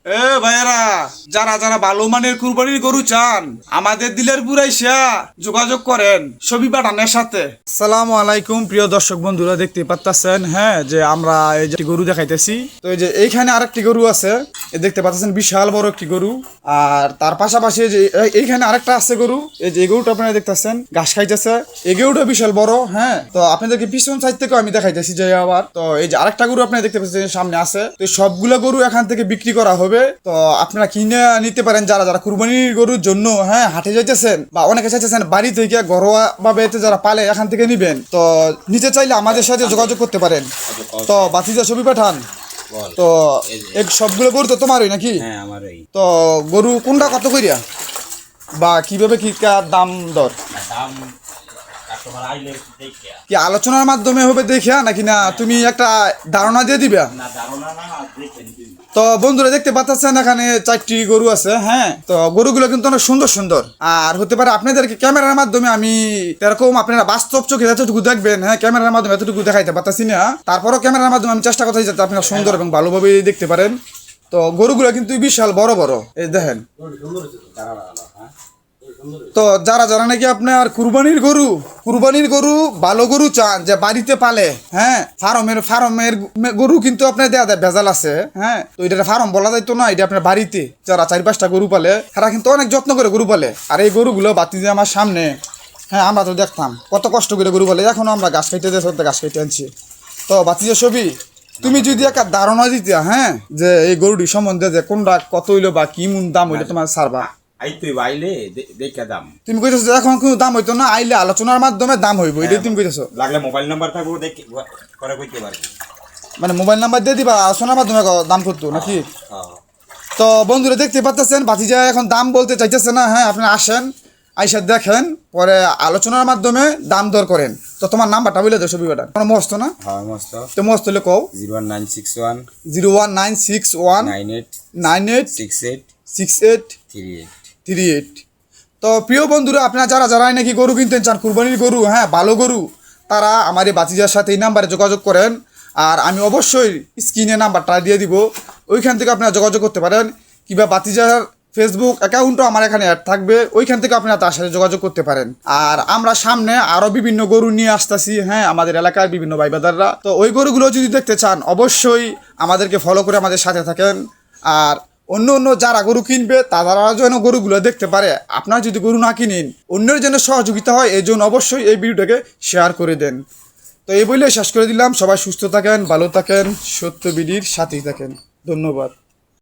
এ ভাইয়েরা, যারা যারা ভালো মানের কুরবানির গরু চান আমাদের দিলের পুরাইশা যোগাযোগ করেন ছবি পাঠানোর সাথে। আসসালামু আলাইকুম প্রিয় দর্শক বন্ধুরা, দেখতে পাচ্ছেন হ্যাঁ যে আমরা এই যে গরু দেখাইতেছি। তো এই যে এইখানে আরেকটি গরু আছে, দেখতে পাচ্ছেন বিশাল বড় একটি গরু। আর তার পাশাপাশি যে এইখানে আরেকটা আছে গরু, এই যে এই গরুটা আপনারা দেখতেছেন ঘাস খাইতেছে, এই গরুটা বিশাল বড়। হ্যাঁ, তো আপনাদেরকে পিছন সাইড থেকে আমি দেখাইতেছি যে আবার তো এই যে আরেকটা গরু আপনারা দেখতে পাচ্ছেন সামনে আছে। তো সবগুলো গরু এখান থেকে বিক্রি করা হবে। তো আপনারা কিনে নিতে পারেন যারা যারা কুরবানির গরুর জন্য হ্যাঁ হাটে যাইতেছেন, বা অনেকে চাইতেছেন বাড়ি থেকে ঘরোয়া ভাবে যারা পালে এখান থেকে নিবেন। তো নিতে চাইলে আমাদের সাথে যোগাযোগ করতে পারেন। তো বাতিজা ছবি পাঠান। তো এই সবগুলো গরু তো তোমারই নাকি? হ্যাঁ আমারই। তো গরু কোনটা কত করিয়া বা কিভাবে কি দাম দর দাম কাস্টমার আইলে দেখিয়া কি আলোচনার মাধ্যমে হবে দেখিয়া নাকি না তুমি একটা ধারণা দিয়ে দিবা? না ধারণা না দেখে নিবি। তো বন্ধুরা দেখতে পাচ্ছেন এখানে 4টি গরু আছে। হ্যাঁ, তো গরুগুলো কিন্তু অনেক সুন্দর সুন্দর। আর হতে পারে আপনাদেরকে ক্যামেরার মাধ্যমে আমি এরকম আপনারা বাস্তব চোখে যতটুকু দেখবেন, হ্যাঁ ক্যামেরার মাধ্যমে এতটুকু দেখাইতে পারতাছি না, তারপরও ক্যামেরার মাধ্যমে আমি চেষ্টা করতেছি যাতে আপনারা সুন্দর এবং ভালোভাবে দেখতে পারেন। তো গরুগুলো কিন্তু বিশাল বড় বড়, এই দেখেন। তো যারা যারা নাকি আপনার কুরবানির গরু ভালো গরু চান যে বাড়িতে পালে, হ্যাঁ ফার্মের গরু কিন্তু আপনার দেয়া দেয় ভেজাল আছে। হ্যাঁ, তো এটা ফার্ম বলা যাইতো না, এটা আপনার বাড়িতে যারা 4-5টা গরু পালে তারা কিন্তু অনেক যত্ন করে গরু পালে। আর এই গরুগুলো বাতি যে আমার সামনে, হ্যাঁ আমরা তো দেখতাম কত কষ্ট করে গরু পালে, এখনো আমরা ঘাস খাইতে যাই, ঘাস খাইতে আনছি। তো বাতি যে ছবি তুমি যদি একটা ধারণা দিতে, হ্যাঁ যে এই গরুটি সম্বন্ধে যে কোনটা কত হইলো বা কি মূল দাম হইলো তোমার সারবা আইতুই বাইলে দেখা দাম। তুমি কইতেছো যে এখন কোনো দাম হইতো না, আইলে আলোচনার মাধ্যমে দাম হইব, এটাই তুমি কইতেছো। লাগলে মোবাইল নাম্বার থাকবো দেখে করে কইতে পারবি। মানে মোবাইল নাম্বার দিয়ে দিবা, আলোচনার মাধ্যমে দাম করতো নাকি? তো বন্ধুরা দেখতে পাচ্ছেন বাতিজা এখন দাম বলতে চাইতেছে না। হ্যাঁ, আপনি আসেন, আইসা দেখেন, পরে আলোচনার মাধ্যমে দাম দর করেন। তো তোমার নাম্বারটা বলে দেবো ছবিটা কোনো মস্ত না? হ্যাঁ মস্ত। তো মস্ত হলে কও 01961 01961 98 68 38। তো প্রিয় বন্ধুরা, আপনারা যারা যারা নাকি গরু কিনতে চান কুরবানির গরু, হ্যাঁ ভালো গরু, তারা আমার এই বাতিজার সাথে এই নাম্বারে যোগাযোগ করেন। আর আমি অবশ্যই স্ক্রিনে নাম্বারটা দিয়ে দিব, ওইখান থেকে আপনারা যোগাযোগ করতে পারেন। কিংবা বাতিজার ফেসবুক অ্যাকাউন্টও আমার এখানে অ্যাড থাকবে, ওইখান থেকে আপনারা তার সাথে যোগাযোগ করতে পারেন। আর আমরা সামনে আরও বিভিন্ন গরু নিয়ে আসতেছি, হ্যাঁ আমাদের এলাকার বিভিন্ন ভাই বাদাররা। তো ওই গরুগুলো যদি দেখতে চান অবশ্যই আমাদেরকে ফলো করে আমাদের সাথে থাকেন। আর অন্য অন্য যারা গরু কিনবে তারা যেন গরুগুলো দেখতে পারে, আপনারা যদি গরু না কিনেন অন্যের যেন সহযোগিতা হয়, এই জন্য অবশ্যই এই ভিডিওটাকে শেয়ার করে দেন। তো এই বলে শেষ করে দিলাম। সবাই সুস্থ থাকেন, ভালো থাকেন, সত্য বিডির সাথেই থাকেন। ধন্যবাদ।